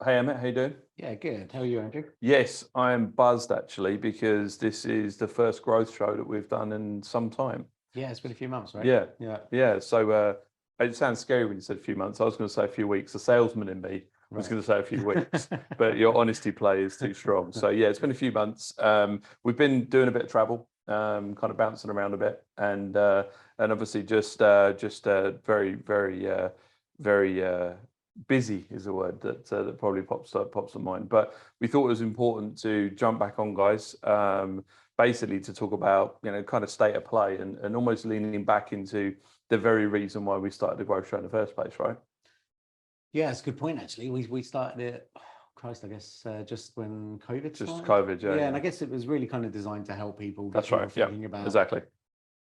Hey Emmett, how you doing? Yeah, good. How are you, Andrew? Yes, I am buzzed actually because this is the first growth show that we've done in some time. Yeah, it's been a few months, right? Yeah, Yeah, yeah. So it sounds scary when you said a few months. I was going to say a few weeks. The salesman in me was right. going to say a few weeks, but your honesty play is too strong. So yeah, it's been a few months. We've been doing a bit of travel, kind of bouncing around a bit, and obviously just very busy is a word that probably pops to mind. But we thought it was important to jump back on, guys. Basically to talk about kind of state of play and almost leaning back into the very reason why we started the growth show in the first place, right? Yeah, it's a good point, actually. We started it, oh, Christ, I guess, just when COVID Just started. COVID, yeah, Yeah, and yeah. I guess it was really kind of designed to help people, get That's people right. Yeah, thinking exactly.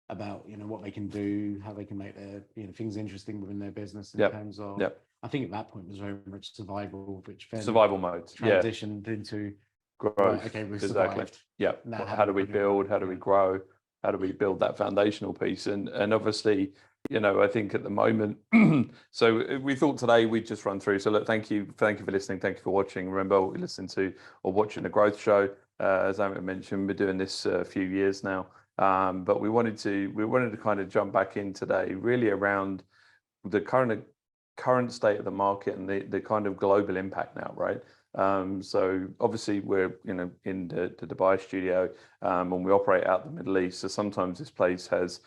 about what they can do, how they can make their things interesting within their business in Yep, terms of. yep. I think at that point was very much survival, which then Survival mode. Yeah, transitioned into right. growth. Okay, we've Exactly. survived. Yeah. Now, how How do do we we kind of build? grow? How do we Yeah, grow? How do we build that foundational piece? And obviously, I think at the moment, so we thought today we'd just run through. So look, thank you for listening. Thank you for watching. Remember, we listening to or watching the growth show. As I mentioned, we're doing this a few years now. But we wanted to kind of jump back in today, really around the current state of the market and the kind of global impact now, right? So obviously we're in the Dubai studio, and we operate out the Middle East. So sometimes this place has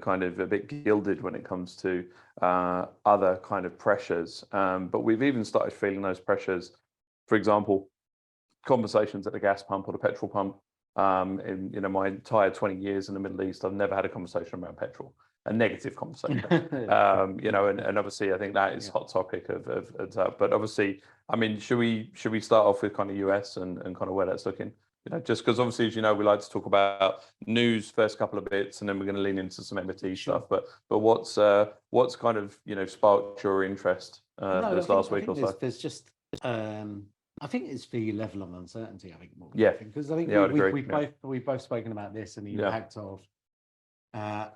kind of a bit gilded when it comes to other kind of pressures. But we've even started feeling those pressures. For example, conversations at the gas pump or the petrol pump. In my entire 20 years in the Middle East, I've never had a conversation around petrol, a negative conversation. And obviously I think that is yeah. hot topic of but obviously, I mean, should we start off with kind of US and kind of where that's looking? Just because obviously, as you know, we like to talk about news first couple of bits, and then we're going to lean into some MT Sure. stuff. But what's kind of sparked your interest No, this last week or so? there's just I think it's the level of uncertainty. I think more than Yeah, anything, because I think yeah, I'd agree. we've both spoken about this and the Yeah, impact of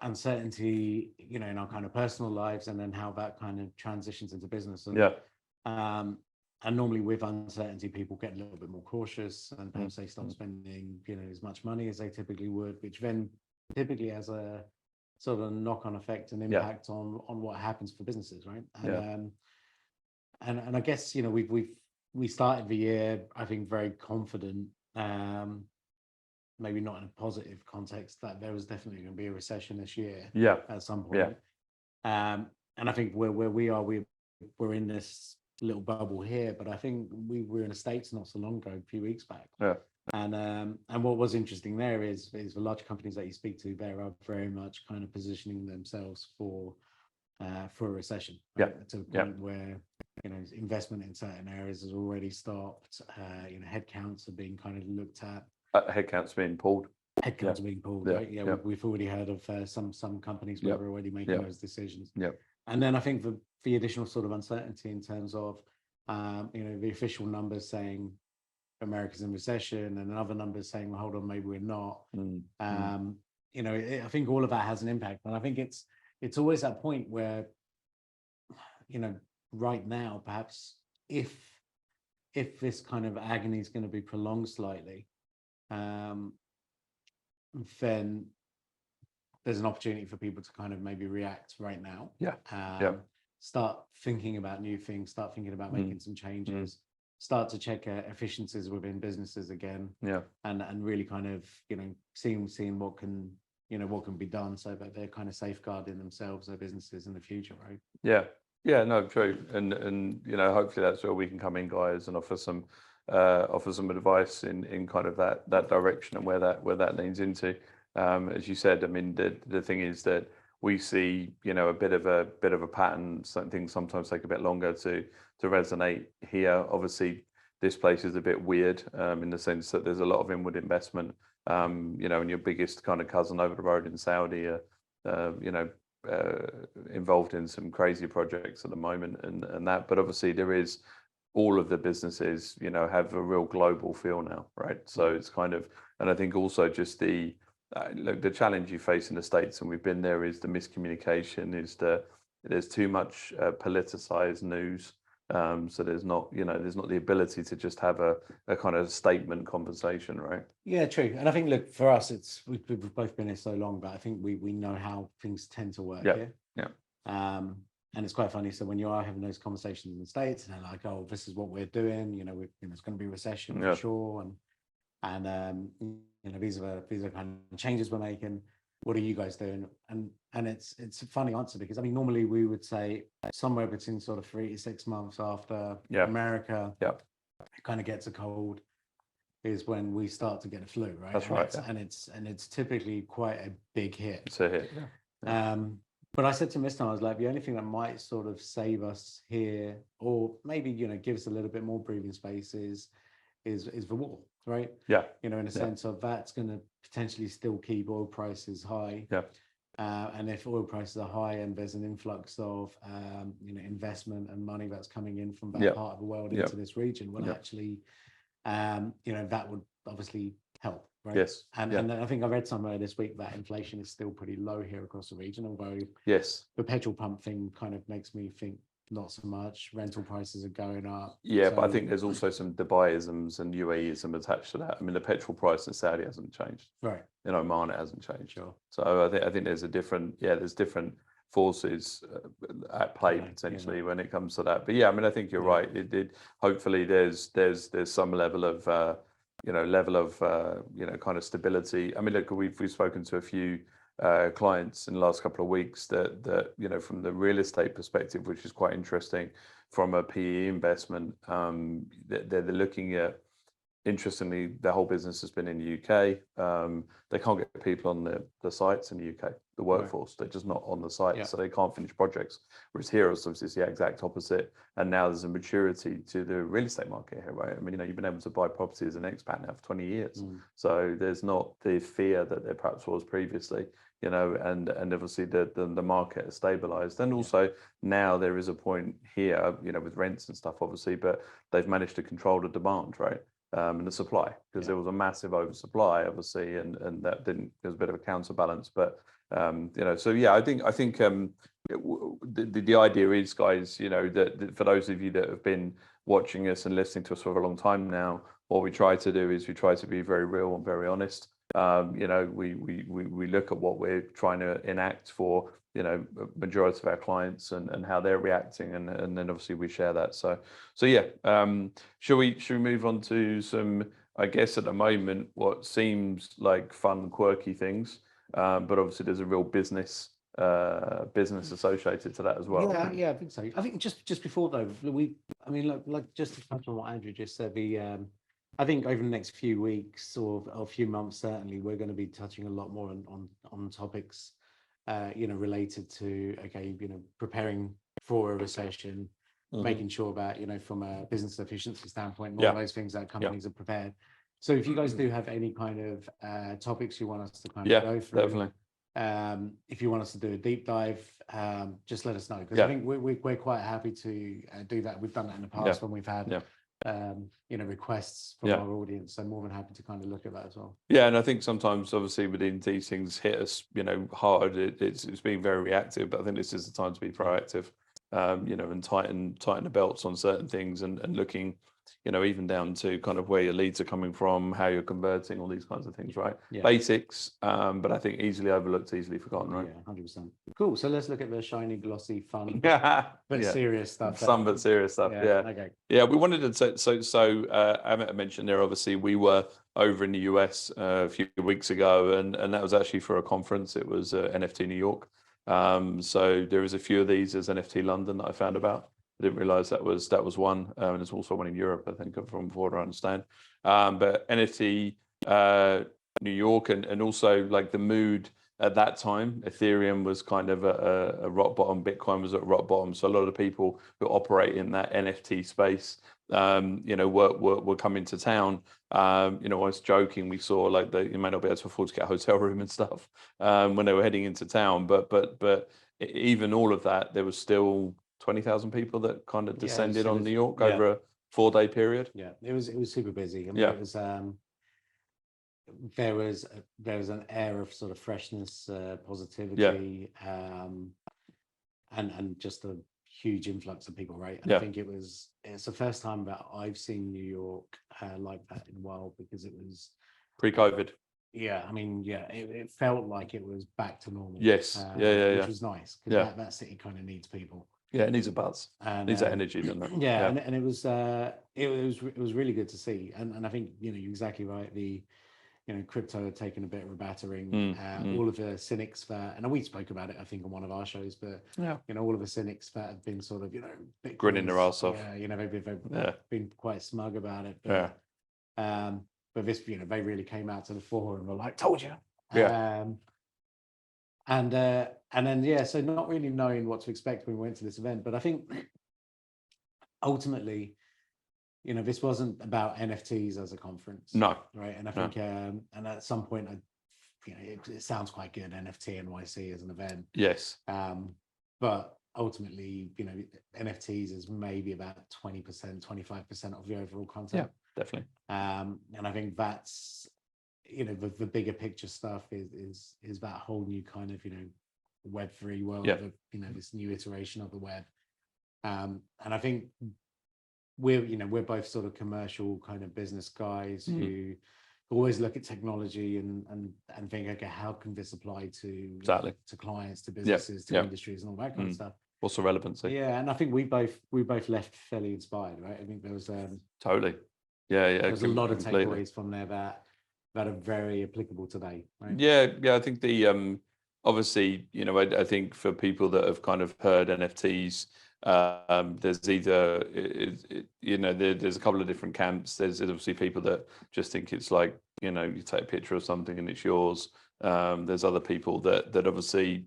uncertainty, in our kind of personal lives, and then how that kind of transitions into business. yeah, And normally with uncertainty, people get a little bit more cautious, and mm, perhaps they stop spending, as much money as they typically would, which then typically has a sort of knock-on effect and yeah, impact on what happens for businesses, right? yeah, And I guess we started the year, I think, very confident, maybe not in a positive context, that there was definitely going to be a recession this year yeah, at some yeah, point. And I think where we are, we're in this little bubble here, but I think we were in the States not so long ago, a few weeks back. yeah, And what was interesting there is the large companies that you speak to there are very much kind of positioning themselves for a recession, right? yeah, To the yeah. point where investment in certain areas has already stopped. Headcounts are being kind of looked at. Headcount's being pulled. Yeah, Headcounts are being pulled, yeah, right? Yeah, yeah, we've already heard of some companies where yeah, they're already making yeah, those decisions. yeah, And then I think the additional sort of uncertainty in terms of the official numbers saying America's in recession, and other numbers saying, well, hold on, maybe we're not. I think all of that has an impact, and I think it's always that point where right now, perhaps if this kind of agony is going to be prolonged slightly, then there's an opportunity for people to kind of maybe react right now. yeah, yeah, Start thinking about new things, start thinking about making some changes, start to check efficiencies within businesses again, yeah, and really kind of seeing what can be done, so that they're kind of safeguarding themselves, their businesses in the future, right? yeah, yeah. No, true. And hopefully that's where we can come in, guys, and offer some advice in kind of that direction and where that leans into. As you said, I mean, the thing is that we see a bit of a pattern. Some things sometimes take a bit longer to resonate here. Obviously, this place is a bit weird in the sense that there's a lot of inward investment. And your biggest kind of cousin over the road in Saudi are, involved in some crazy projects at the moment, and that. But obviously, there is all of the businesses, have a real global feel now, right? So it's kind of, and I think also just the look, the challenge you face in the States, and we've been there, is the miscommunication, there's too much politicized news. So there's not, there's not the ability to just have a kind of statement conversation, right? Yeah, true. And I think, look, for us, we've both been here so long, but I think we know how things tend to work here. Yeah. And it's quite funny. So when you are having those conversations in the States, and they're like, "Oh, this is what we're doing," it's going to be a recession for sure, and these are the kind of changes we're making. What are you guys doing? And it's a funny answer, because I mean, normally we would say somewhere between sort of 3 to 6 months after America kind of gets a cold is when we start to get a flu, right? That's right. And it's typically quite a big hit. It's a hit. Yeah. But I said to him this time, I was like, the only thing that might sort of save us here, or maybe give us a little bit more breathing space, is the war, right? Yeah. In a sense of that's going to potentially still keep oil prices high. Yeah. And if oil prices are high and there's an influx of investment and money that's coming in from that part of the world into this region, well, actually, that would obviously help, right? Yes. And I think I read somewhere this week that inflation is still pretty low here across the region, although the petrol pump thing kind of makes me think not so much. Rental prices are going up. Yeah, but I think there's also some Dubai-isms and UAE-ism attached to that. I mean, the petrol price in Saudi hasn't changed. Right. In Oman, it hasn't changed. Sure. So I think there's there's different forces at play potentially when it comes to that. But I mean, I think you're right. It hopefully there's some level of kind of stability. I mean, look, we've spoken to a few clients in the last couple of weeks that from the real estate perspective, which is quite interesting, from a PE investment, they're looking at. Interestingly, their whole business has been in the UK. They can't get people on the sites in the UK, the workforce. They're just not on the site, so they can't finish projects. Whereas here, it's obviously the exact opposite. And now there's a maturity to the real estate market here, right? I mean, you've been able to buy property as an expat now for 20 years. So there's not the fear that there perhaps was previously, and obviously the market has stabilized. And also now there is a point here, with rents and stuff, obviously, but they've managed to control the demand, right? And the supply, because there was a massive oversupply, obviously, and that didn't. There was a bit of a counterbalance, but so I think the idea is, guys, that for those of you that have been watching us and listening to us for a long time now, what we try to do is we try to be very real and very honest. We look at what we're trying to enact for majority of our clients and how they're reacting, and then obviously we share that. So should we move on to some, I guess at the moment, what seems like fun, quirky things, but obviously there's a real business associated to that as well. I think so. I think just before though, like just to touch on what Andrew just said, I think over the next few weeks or a few months, certainly, we're going to be touching a lot more on topics, related to, preparing for a recession, making sure that, from a business efficiency standpoint, all those things that companies are prepared. So if you guys do have any kind of topics you want us to kind of go through, definitely. if you want us to do a deep dive, just let us know, because I think we're quite happy to do that. We've done that in the past when we've had requests from our audience. So more than happy to kind of look at that as well. Yeah, and I think sometimes, obviously, within these things hit us, hard. It's being very reactive, but I think this is the time to be proactive, and tighten the belts on certain things, and looking, even down to kind of where your leads are coming from, how you're converting, all these kinds of things, right? Basics, but I think easily overlooked, easily forgotten, right? Yeah, 100%. Cool. So let's look at the shiny, glossy, fun, but serious stuff. Some but serious stuff. Okay. Yeah, we wanted to so Amit mentioned there, obviously we were over in the US a few weeks ago, and that was actually for a conference. It was NFT New York. So there is a few of these as NFT London that I found about. I didn't realize that was one, and there's also one in Europe, I think, from what I understand. But NFT New York, and also like the mood at that time, Ethereum was kind of a rock bottom, Bitcoin was at rock bottom. So a lot of the people who operate in that NFT space, were coming to town. I was joking, we saw like you may not be able to afford to get a hotel room and stuff when they were heading into town, but even all of that, there was still 20,000 people that kind of descended on New York over a 4-day period. Yeah, it was super busy. I mean, it was there was an air of sort of freshness, positivity, and just a huge influx of people, right? And Yeah. I think it's the first time that I've seen New York like that in a while, because it was Pre-COVID. yeah, I mean, yeah, it felt like it was back to normal. Yes. Yeah. Which was nice, because Yeah. that city kind of needs people. Yeah, it needs a buzz. And Needs that energy, doesn't it? yeah, and it was really good to see. And I think, you know, you're exactly right. The crypto had taken a bit of a battering. All of the cynics that, and we spoke about it, I think, on one of our shows, but Yeah. all of the cynics that have been sort of, Grinning their ass off. Yeah, they've been quite smug about it. But, but this, they really came out to the fore and were like, "Told you." Yeah. And then yeah, so not really knowing what to expect when we went to this event, but I think ultimately, this wasn't about NFTs as a conference. No. Right. And I think, and at some point, it sounds quite good, NFT NYC as an event. Yes. But ultimately, NFTs is maybe about 20%, 25% of the overall content. Yeah, definitely. And I think that's, the bigger picture stuff is that whole new kind of, Web3 world of, this new iteration of the web. And I think we're both sort of commercial kind of business guys who always look at technology and think, okay, how can this apply to to clients, to businesses, to industries, and all that kind of stuff. What's the relevancy? Yeah, and I think we both left fairly inspired, right? I think there was totally. Yeah. There's a lot of takeaways from there that are very applicable today, right? Yeah. I think the obviously, I think for people that have kind of heard NFTs, there's either there's a couple of different camps. There's obviously people that just think it's like, you take a picture of something and it's yours. There's other people that obviously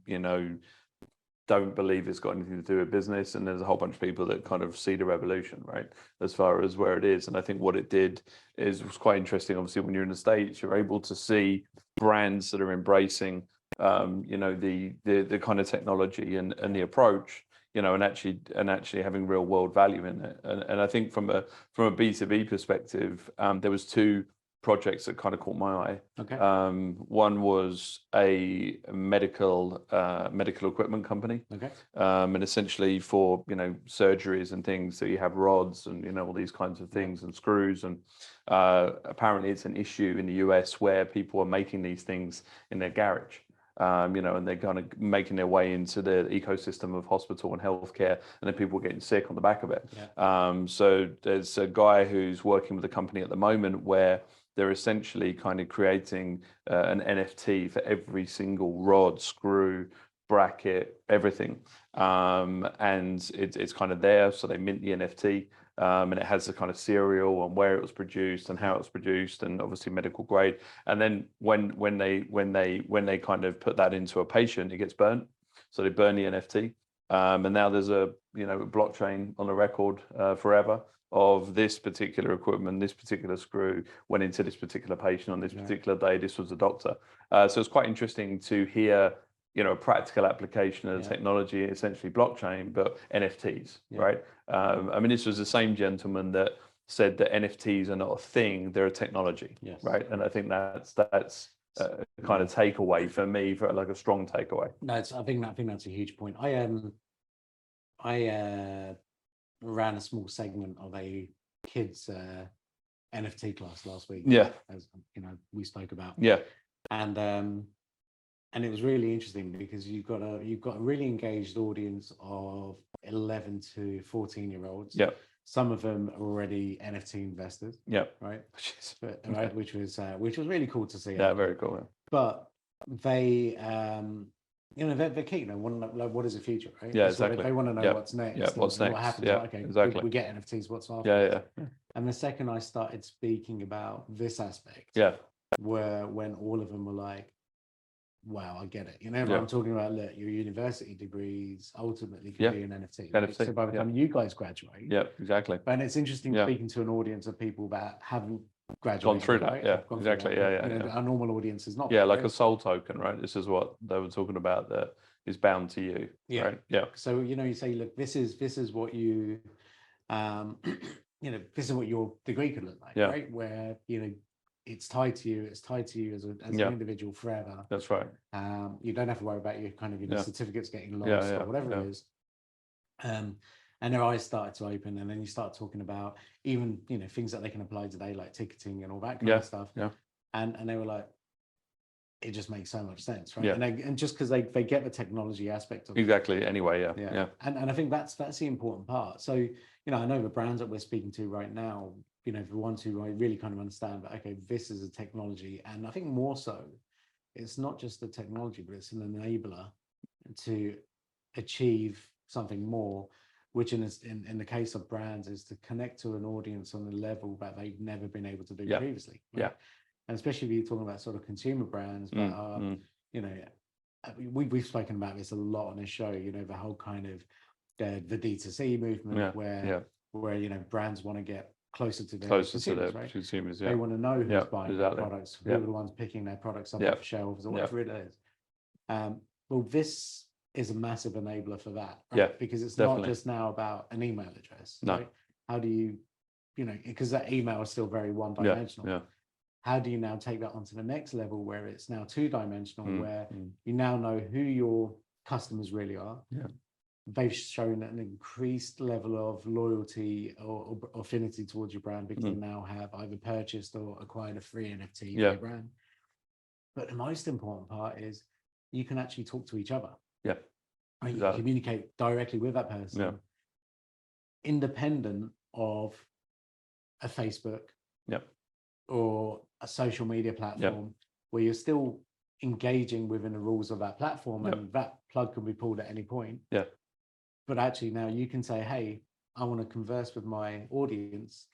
don't believe it's got anything to do with business, and there's a whole bunch of people that kind of see the revolution, right, as far as where it is. And I think what it did was quite interesting. Obviously, when you're in the States, you're able to see brands that are embracing the kind of technology and the approach, and actually having real world value in it. And I think from a B2B perspective, there was two projects that kind of caught my eye. Okay. One was a medical equipment company. Okay. And essentially for surgeries and things, so you have rods and all these kinds of things and screws, and apparently it's an issue in the US where people are making these things in their garage. And they're kind of making their way into the ecosystem of hospital and healthcare, and then people are getting sick on the back of it. Yeah. So there's a guy who's working with a company at the moment where they're essentially kind of creating an NFT for every single rod, screw, bracket, everything. And it's kind of there, so they mint the NFT. And it has the kind of serial and where it was produced and how it was produced, and obviously medical grade. And then when they kind of put that into a patient, it gets burnt. So they burn the NFT. And now there's a blockchain on the record forever of this particular equipment, this particular screw went into this particular patient on this particular day. This was the doctor. So it's quite interesting to hear a practical application of technology, essentially blockchain, but NFTs, right? I mean, this was the same gentleman that said that NFTs are not a thing; they're a technology, right? And I think that's a kind of takeaway for me, for like a strong takeaway. No, I think that's a huge point. I ran a small segment of a kids NFT class last week. Yeah, as we spoke about. Yeah, and it was really interesting because you've got a really engaged audience of 11 to 14-year-olds. Yeah. Some of them are already NFT investors. Yeah. Right. Right. Which was really cool to see. Yeah, very cool. Yeah. But they they're keen. They want to know, like, what is the future, right? Yeah, That's exactly. they want to know what's next. Yeah, what's next? What happens? Yeah, Okay, exactly. we get NFTs. What's after? Yeah. And the second I started speaking about this aspect, were when all of them were like, wow, I get it. I'm talking about, look, your university degrees ultimately can be an NFT. Right? So by the time you guys graduate. Yeah, exactly. And it's interesting speaking to an audience of people that haven't graduated. Gone through that, right? yeah, exactly. Our normal audience is not. Yeah, like a soul token, right? This is what they were talking about, that is bound to you. Yeah. Right? Yeah. So, you say, look, this is what you, this is what your degree could look like, right? Where, it's tied to you. It's tied to you as an individual forever. That's right. You don't have to worry about your kind of certificates getting lost or whatever it is. And their eyes started to open, and then you start talking about even, you know, things that they can apply today, like ticketing and all that kind of stuff. And they were like, it just makes so much sense, right? And just because they get the technology aspect of exactly. Anyway, And I think that's the important part. So, you know, I know the brands that we're speaking to right now, you know, the ones who really kind of understand that, okay, this is a technology, and I think more so, it's not just the technology, but it's an enabler to achieve something more, which in the case of brands is to connect to an audience on a level that they've never been able to do previously. Right? And especially if you're talking about sort of consumer brands that are, you know, we've spoken about this a lot on this show, you know, the whole kind of the D2C movement where, you know, brands want to get closer to their consumers, right? Consumers, They want to know who's buying their products, who are the ones picking their products up off shelves or whatever it is. Well, this is a massive enabler for that, right? Because it's not just now about an email address, right? How do you, you know, because that email is still very one-dimensional. How do you now take that onto the next level where it's now two-dimensional, where you now know who your customers really are? They've shown an increased level of loyalty or affinity towards your brand because they now have either purchased or acquired a free NFT for your brand. But the most important part is you can actually talk to each other. Right? You communicate directly with that person, independent of a Facebook or a social media platform, where you're still engaging within the rules of that platform, and that plug can be pulled at any point. But actually now you can say, hey, I want to converse with my audience,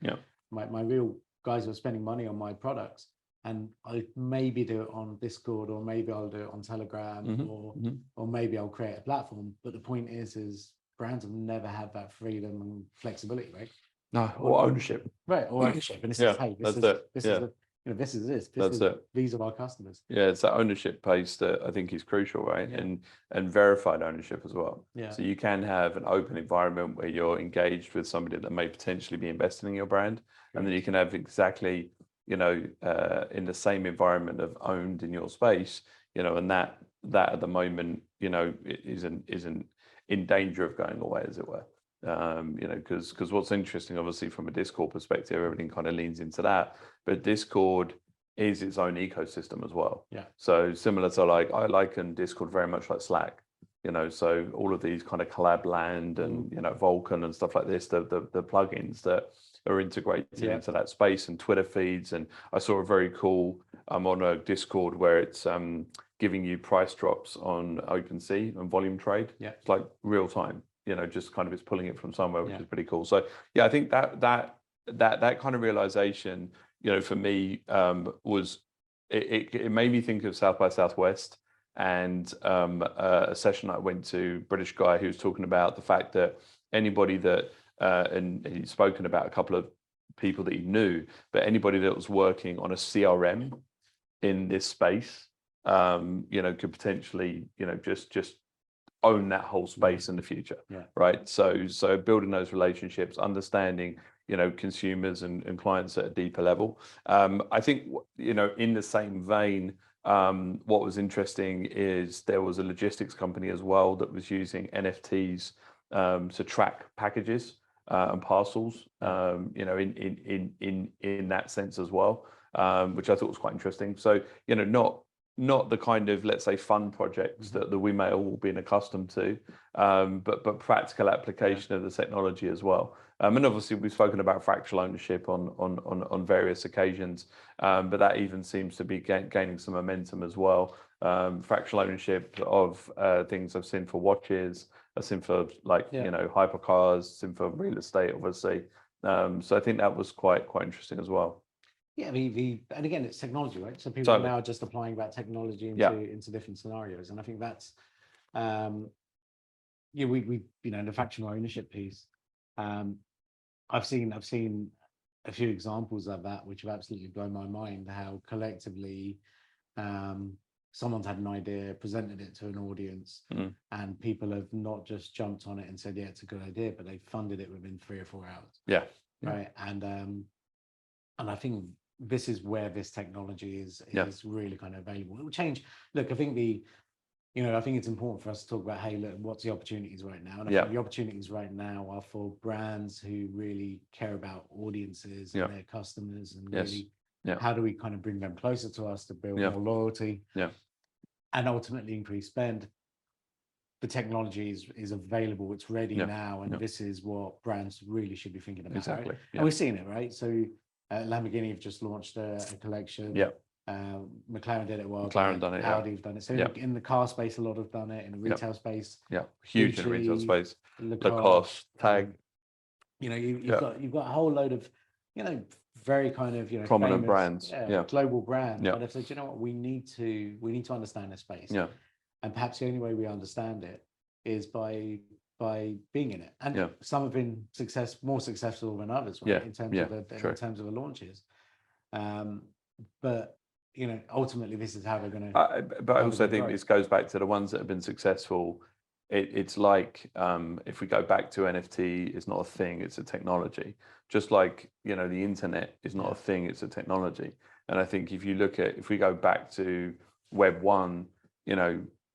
my real guys who are spending money on my products, and I maybe do it on Discord, or maybe I'll do it on Telegram, or maybe I'll create a platform. But the point is brands have never had that freedom and flexibility, right? No, or ownership. Right, or ownership. And it's just, hey, this is these are our customers. It's that ownership piece that I think is crucial, right? And verified ownership as well. So you can have an open environment where you're engaged with somebody that may potentially be investing in your brand, and then you can have exactly, you know, in the same environment of owned in your space, you know, and that at the moment, you know, isn't in danger of going away, as it were. You know, because what's interesting, obviously, from a Discord perspective, everything kind of leans into that, but Discord is its own ecosystem as well. So similar to, like, I liken Discord very much like Slack, you know, so all of these kind of collab land and, you know, Vulkan and stuff like this, the plugins that are integrated into that space, and Twitter feeds. And I saw a very cool, I'm on a Discord where it's giving you price drops on OpenSea and volume trade. It's like real time. You know, just kind of it's pulling it from somewhere, which is pretty cool. So I think that kind of realization, you know, for me, was it made me think of South by Southwest, and a session I went to, British guy who was talking about the fact that anybody that and he'd spoken about a couple of people that he knew, but anybody that was working on a CRM in this space, you know, could potentially, you know, just own that whole space in the future, right? So building those relationships, understanding, you know, consumers and clients at a deeper level. I think, you know, in the same vein, what was interesting is there was a logistics company as well that was using NFTs to track packages and parcels, you know, in that sense as well, which I thought was quite interesting. So, you know, not the kind of, let's say, fun projects that we may all been accustomed to, but practical application of the technology as well. And obviously we've spoken about fractional ownership on various occasions, but that even seems to be gaining some momentum as well. Fractional ownership of things I've seen for watches, I've seen for, like, you know, hypercars, seen for real estate, obviously. So I think that was quite interesting as well. And again, it's technology, right? So people are now just applying that technology into different scenarios, and I think that's we you know, the fractional ownership piece. I've seen a few examples of that which have absolutely blown my mind. How collectively someone's had an idea, presented it to an audience, and people have not just jumped on it and said, yeah, it's a good idea, but they funded it within 3 or 4 hours. Right. And I think this is where this technology is really kind of available. It will change. Look, I think I think it's important for us to talk about, hey, look, what's the opportunities right now? And I think the opportunities right now are for brands who really care about audiences and their customers, and really how do we kind of bring them closer to us to build more loyalty and ultimately increase spend. The technology is available, it's ready now, and this is what brands really should be thinking about. Exactly. Right? And we're seeing it, right? So Lamborghini have just launched a collection. McLaren did it well. McLaren done it. Audi have done it. So in the car space, a lot have done it. In the retail space, huge in the retail space. Lacoste, Tag. You've got a whole load of, very kind of prominent famous, brands, global brands. But I've said, what, we need to understand this space. And perhaps the only way we understand it is by being in it. And some have been more successful than others, right? In terms of the launches. But ultimately, this is how they're going to. But I also think this goes back to the ones that have been successful. It's like if we go back to NFT, it's not a thing; it's a technology. Just like the internet is not a thing; it's a technology. And I think if we go back to Web 1,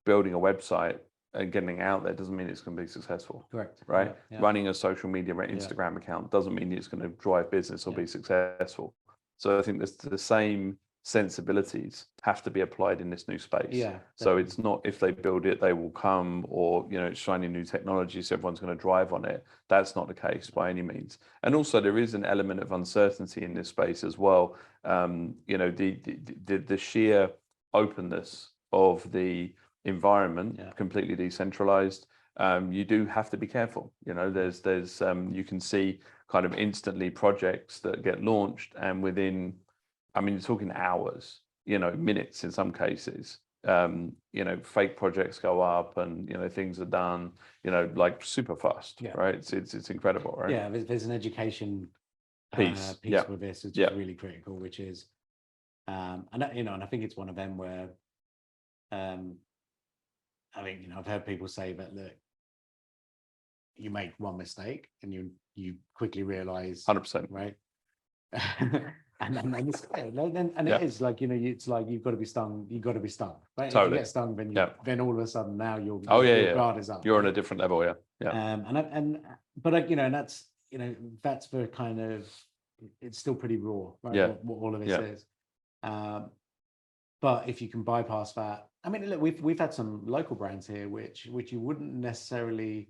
building a website and getting it out there doesn't mean it's going to be successful. Correct. Right? Running a social media Instagram account doesn't mean it's going to drive business or be successful. So I think the same sensibilities have to be applied in this new space. So it's not if they build it, they will come, or it's shiny new technology, so everyone's going to drive on it. That's not the case by any means. And also there is an element of uncertainty in this space as well. The sheer openness of the environment, completely decentralized. You do have to be careful. There's you can see kind of instantly projects that get launched, and within, you're talking hours, minutes in some cases. Fake projects go up, and things are done, like super fast, right? It's incredible, right? Yeah, there's an education piece with this, which is really critical, which is, and I think it's one of them where, I think I've heard people say that, look, you make one mistake and you quickly realize 100%, right? and it is like, it's like you've got to be stung, right? Totally. If you get stung, then all of a sudden now your guard is up. You're on a different level. But and that's the kind of, it's still pretty raw, right? What all of this is. But if you can bypass that, look, we've had some local brands here which you wouldn't necessarily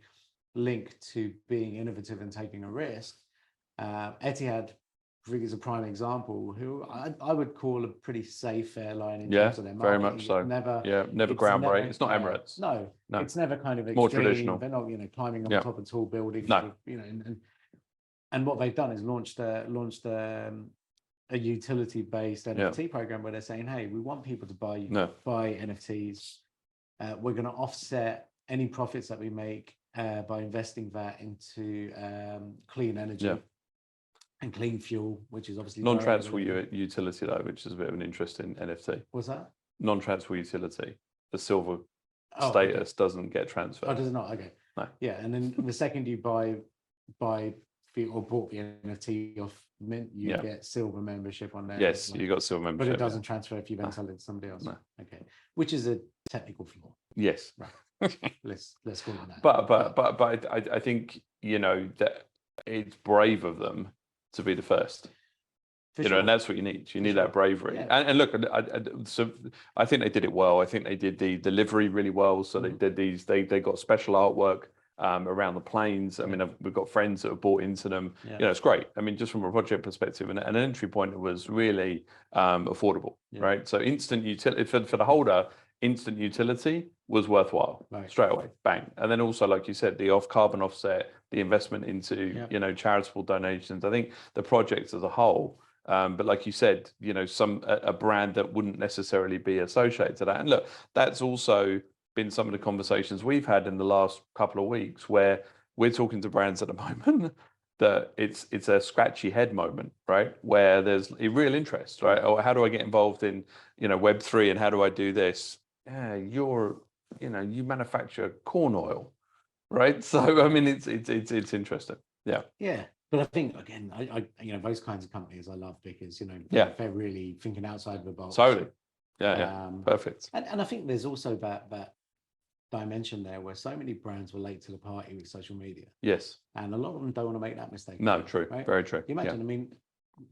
link to being innovative and taking a risk. Etihad, I think, is a prime example, who I would call a pretty safe airline in terms of their market. Very much so. Never groundbreaking. It's not Emirates. No, it's never kind of extreme. More traditional. They're not climbing on top of tall buildings. No. And what they've done is launched a utility-based NFT program where they're saying, hey, we want people to buy NFTs. We're going to offset any profits that we make by investing that into clean energy and clean fuel, which is obviously non-transferable utility, though, which is a bit of an interesting NFT. What's that? Non-transferable utility. The silver status doesn't get transferred. Oh, does it not? Okay. No. Yeah, and then the second you buy or bought the NFT off Mint, you get silver membership on there. Yes, you got silver membership. But it doesn't transfer if you then sell it to somebody else. No. Okay, which is a technical flaw. Yes. Right. let's call it that. But I think that it's brave of them to be the first. And that's what you need. You need that bravery. Yeah. And look, so I think they did it well. I think they did the delivery really well. So they did these. They got special artwork around the planes. We've got friends that have bought into them. It's great. Just from a project perspective, and an entry point, it was really affordable, right? So instant utility for the holder. Instant utility was worthwhile straight away, bang. And then also, like you said, the carbon offset, the investment into charitable donations. I think the project as a whole, but like you said, a brand that wouldn't necessarily be associated to that. And look, that's also been some of the conversations we've had in the last couple of weeks, where we're talking to brands at the moment that it's a scratchy head moment, right? Where there's a real interest, right? Or how do I get involved in Web3, and how do I do this? Yeah, you manufacture corn oil, right? So it's interesting. Yeah, but I think, again, I those kinds of companies I love, because they're really thinking outside of the box. Totally. Yeah. Perfect. And I think there's also that dimension there where so many brands were late to the party with social media. Yes. And a lot of them don't want to make that mistake. No, again, true. Right? Very true. You imagine, I mean,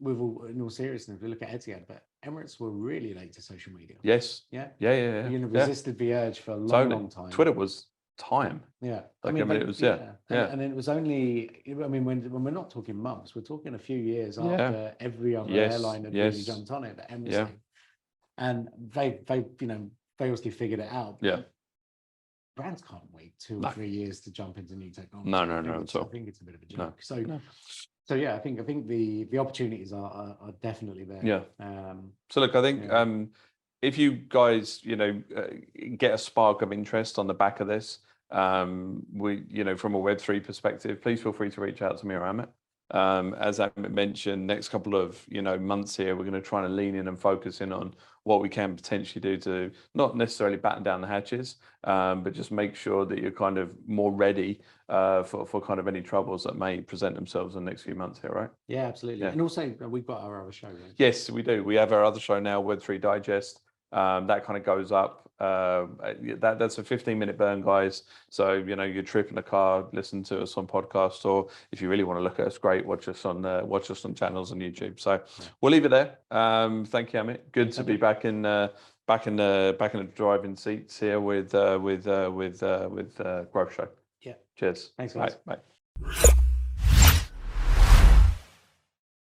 in all seriousness, we look at Etihad, but Emirates were really late to social media. Yes. Yeah. Yeah. You know, resisted the urge for a long time. Twitter was time. Yeah. Like, I mean, it was, And it was only, I mean, when we're not talking months, we're talking a few years after every other airline had really jumped on it, but Emirates did. And they, you know, they obviously figured it out. Yeah. Brands can't wait 2 or 3 years to jump into new technology. No, I think it's a bit of a joke. So yeah, I think the opportunities are definitely there. Yeah. So look, I think if you guys, you know, get a spark of interest on the back of this, we, you know, from a Web3 perspective, please feel free to reach out to me or Amit. As I mentioned, next couple of, you know, months here, we're going to try to lean in and focus in on what we can potentially do to not necessarily batten down the hatches, but just make sure that you're kind of more ready for kind of any troubles that may present themselves in the next few months here, right? Yeah, absolutely. And also, we've got our other show, right? Yes, we do. We have our other show now, Web3 Digest. That kind of goes up. That's a 15-minute burn, guys. So, you know, you're tripping the car, listen to us on podcast, or if you really want to look at us, great, watch us on channels on YouTube. So we'll leave it there. Thank you, Amit. Good to be back in the driving seats here with Growth Show. Yeah. Cheers. Thanks, guys. Bye.